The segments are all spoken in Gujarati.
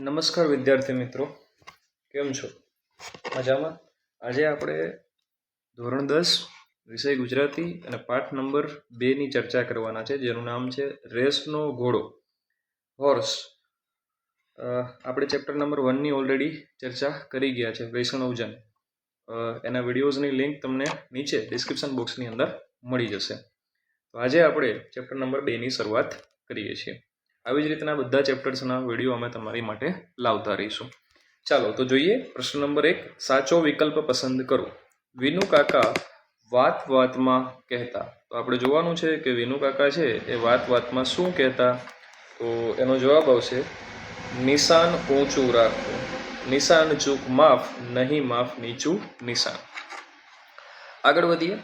નમસ્કાર વિદ્યાર્થી મિત્રો, કેમ છો? મજામાં? આજે આપણે ધોરણ 10 વિષય ગુજરાતી અને પાઠ નંબર 2 ની ચર્ચા કરવાના છે, જેનું નામ છે રેસનો ઘોડો, હોર્સ. આપણે ચેપ્ટર નંબર 1 ની ઓલરેડી ચર્ચા કરી ગયા છે, વૈષ્ણવજન. એના વિડીયોઝની લિંક તમને નીચે ડિસ્ક્રિપ્શન બોક્સની અંદર મળી જશે. તો આજે આપણે ચેપ્ટર નંબર 2 ની શરૂઆત કરીએ છીએ. આવી જ રીતના બધા ચેપ્ટર્સના વિડીયો અમે તમારી માટે લાવતા રહીશું. ચાલો તો જોઈએ. પ્રશ્ન નંબર 1, સાચો વિકલ્પ પસંદ કરો. વિનુ કાકા વાત વાતમાં કહેતા. તો આપણે જોવાનું છે કે વિનુ કાકા છે એ વાત વાતમાં શું કહેતા. તો એનો જવાબ આવશે નિશાન ઊંચું રાખવું. નિશાન ચૂક માફ, નહીં માફ નીચું નિશાન. આગળ વધીએ.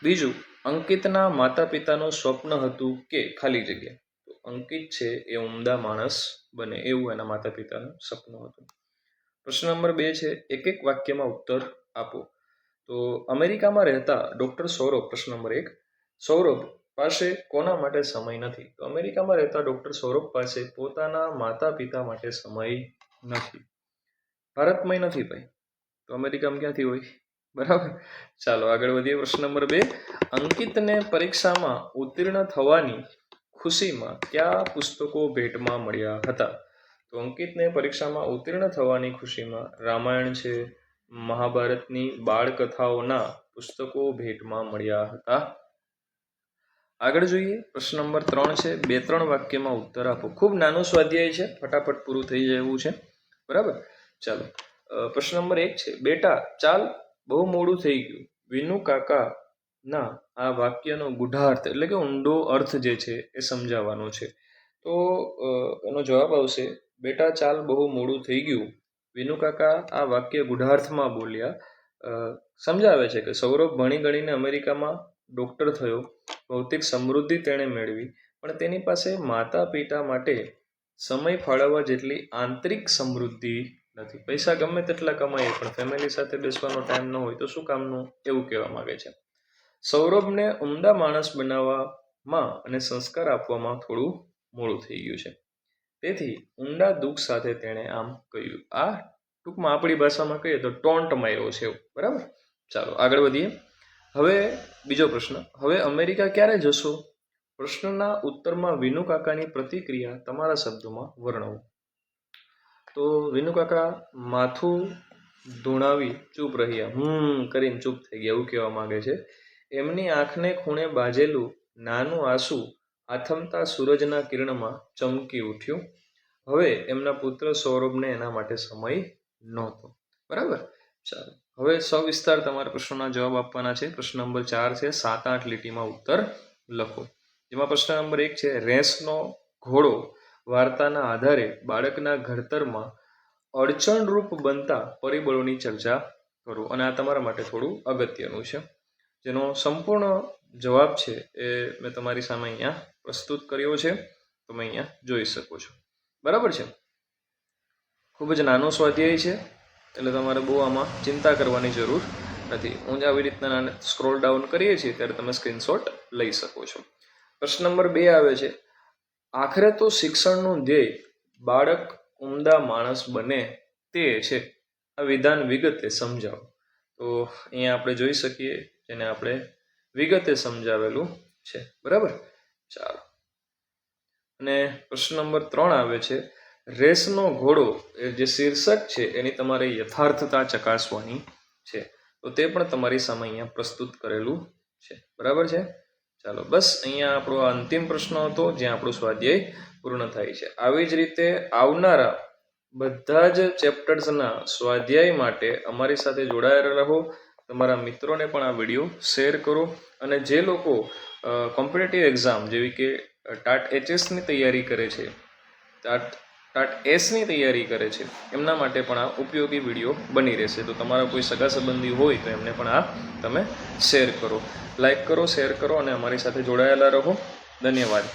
બીજું, અંકિતના માતા પિતાનું સ્વપ્ન હતું કે ખાલી જગ્યા. અંકિત છે એ ઉમદા માણસ બને, એવું એના માતા પિતાનું સપનું હતું. પ્રશ્ન નંબર 2 છે, એક એક વાક્યમાં ઉત્તર આપો. તો અમેરિકામાં રહેતા ડોક્ટર સૌરભ. પ્રશ્ન નંબર 1, સૌરભ પાસે કોના માટે સમય નથી. તો અમેરિકામાં રહેતા ડોક્ટર સૌરભ પાસે પોતાના માતા પિતા માટે સમય નથી. ભારતમાં નથી ભાઈ, તો અમેરિકામાં ક્યાંથી હોય? બરાબર. ચાલો આગળ વધીએ. પ્રશ્ન નંબર 2, અંકિતને પરીક્ષામાં ઉત્તીર્ણ થવાની ખુશીમાં કયા પુસ્તકો ભેટમાં મળ્યા હતા. તો અંકિતને પરીક્ષામાં ઉત્તીર્ણ થવાની ખુશીમાં રામાયણ છે, મહાભારતની બાળકથાઓના પુસ્તકો ભેટમાં મળ્યા હતા. આગળ જોઈએ. પ્રશ્ન નંબર 3 છે, 2-3 વાક્યમાં ઉત્તર આપો. ખૂબ નાનું સ્વાધ્યાય છે, ફટાફટ પૂરું થઈ જાય એવું છે. બરાબર. ચાલો. પ્રશ્ન નંબર 1 છે, બેટા ચાલ બહુ મોડું થઈ ગયું. વિનુ કાકા ના આ વાક્યનો ગુઢાર્થ એટલે કે ઊંડો અર્થ જે છે એ સમજાવવાનો છે. તો એનો જવાબ આવશે બેટા ચાલ બહુ મોડું થઈ ગયું. વિનુ કાકા આ વાક્ય ગુઢાર્થમાં બોલ્યા. સમજાવે છે કે સૌરભ ભણી ગણીને અમેરિકામાં ડોક્ટર થયો, ભૌતિક સમૃદ્ધિ તેણે મેળવી, પણ તેની પાસે માતા પિતા માટે સમય ફાળવવા જેટલી આંતરિક સમૃદ્ધિ નથી. પૈસા ગમે તેટલા કમાઈએ પણ ફેમિલી સાથે બેસવાનો ટાઈમ ન હોય તો શું કામનું, એવું કહેવા માંગે છે. સૌરભને ઉમદા માણસ બનાવવામાં અને સંસ્કાર આપવામાં થોડું મોડું થઈ ગયું છે, તેથી ઊંડા દુઃખ સાથે તેણે આમ કહ્યું. આ ટૂંકમાં આપણી ભાષામાં કહીએ તો ટોન્ટ માર્યો છે એવું. બરાબર. ચાલો આગળ વધીએ. હવે બીજો પ્રશ્ન, હવે અમેરિકા ક્યારે જશો. પ્રશ્નના ઉત્તરમાં વિનુ કાકાની પ્રતિક્રિયા તમારા શબ્દોમાં વર્ણવો. તો વિનુ કાકા માથું ધૂણાવી ચૂપ રહ્યા, કરીને ચૂપ થઈ ગયા એવું કહેવા માંગે છે. એમની આંખને ખૂણે બાજેલું નાનું આંસુ આથમતા સૂરજના કિરણમાં ચમકી ઉઠ્યું. હવે એમના પુત્ર સૌરભને એના માટે સમય નહોતો. બરાબર. ચાલો હવે સવિસ્તાર તમારા પ્રશ્નોના જવાબ આપવાના છે. પ્રશ્ન નંબર 4 છે, 7-8 લીટીમાં ઉત્તર લખો. જેમાં પ્રશ્ન નંબર 1 છે, રેસનો ઘોડો વાર્તાના આધારે બાળકના ઘડતરમાં અડચણરૂપ બનતા પરિબળોની ચર્ચા કરો. અને આ તમારા માટે થોડું અગત્યનું છે, જેનો સંપૂર્ણ જવાબ છે એ મેં તમારી સામે અહીંયા પ્રસ્તુત કર્યો છે. તમે અહીંયા જોઈ શકો છો. બરાબર છે. ખૂબ જ નાનો સ્વાધ્યાય છે, એટલે તમારે બહુ આમાં ચિંતા કરવાની જરૂર નથી. હું જ આવી રીતના સ્ક્રોલ ડાઉન કરીએ છીએ ત્યારે તમે સ્ક્રીનશોટ લઈ શકો છો. પ્રશ્ન નંબર 2 આવે છે, આખરે તો શિક્ષણનું ધ્યેય બાળક ઉમદા માણસ બને તે છે. આ વિધાન વિગતે સમજાવો. તો અહીંયા આપણે જોઈ શકીએ જેને આપણે વિગતે સમજાવેલું છે. બરાબર. ચાલો. અને પ્રશ્ન નંબર 3 આવે છે, રેસનો ઘોડો એ જે શીર્ષક છે એની તમારે યથાર્થતા ચકાસવાની છે. તો તે પણ તમારી સામે અહીંયા પ્રસ્તુત કરેલું છે. બરાબર છે. ચાલો બસ અહીંયા આપણો અંતિમ પ્રશ્ન હતો, જ્યાં આપણું સ્વાધ્યાય પૂર્ણ થાય છે. આવી જ રીતે આવનારા બધા જ ચેપ્ટર્સના સ્વાધ્યાય માટે અમારી સાથે જોડાયેલા રહો. તમારા મિત્રોને પણ આ વિડીયો શેર કરો. અને જે લોકો કોમ્પિટિટિવ એક્ઝામ જેવી કે ટાટ HSની તૈયારી કરે છે, ટાટ Sની તૈયારી કરે છે, એમના માટે પણ આ ઉપયોગી વિડીયો બની રહેશે. તો તમારા કોઈ સગા સંબંધી હોય તો એમને પણ આ તમે શેર કરો, લાઈક કરો, શેર કરો અને અમારી સાથે જોડાયેલા રહો. ધન્યવાદ.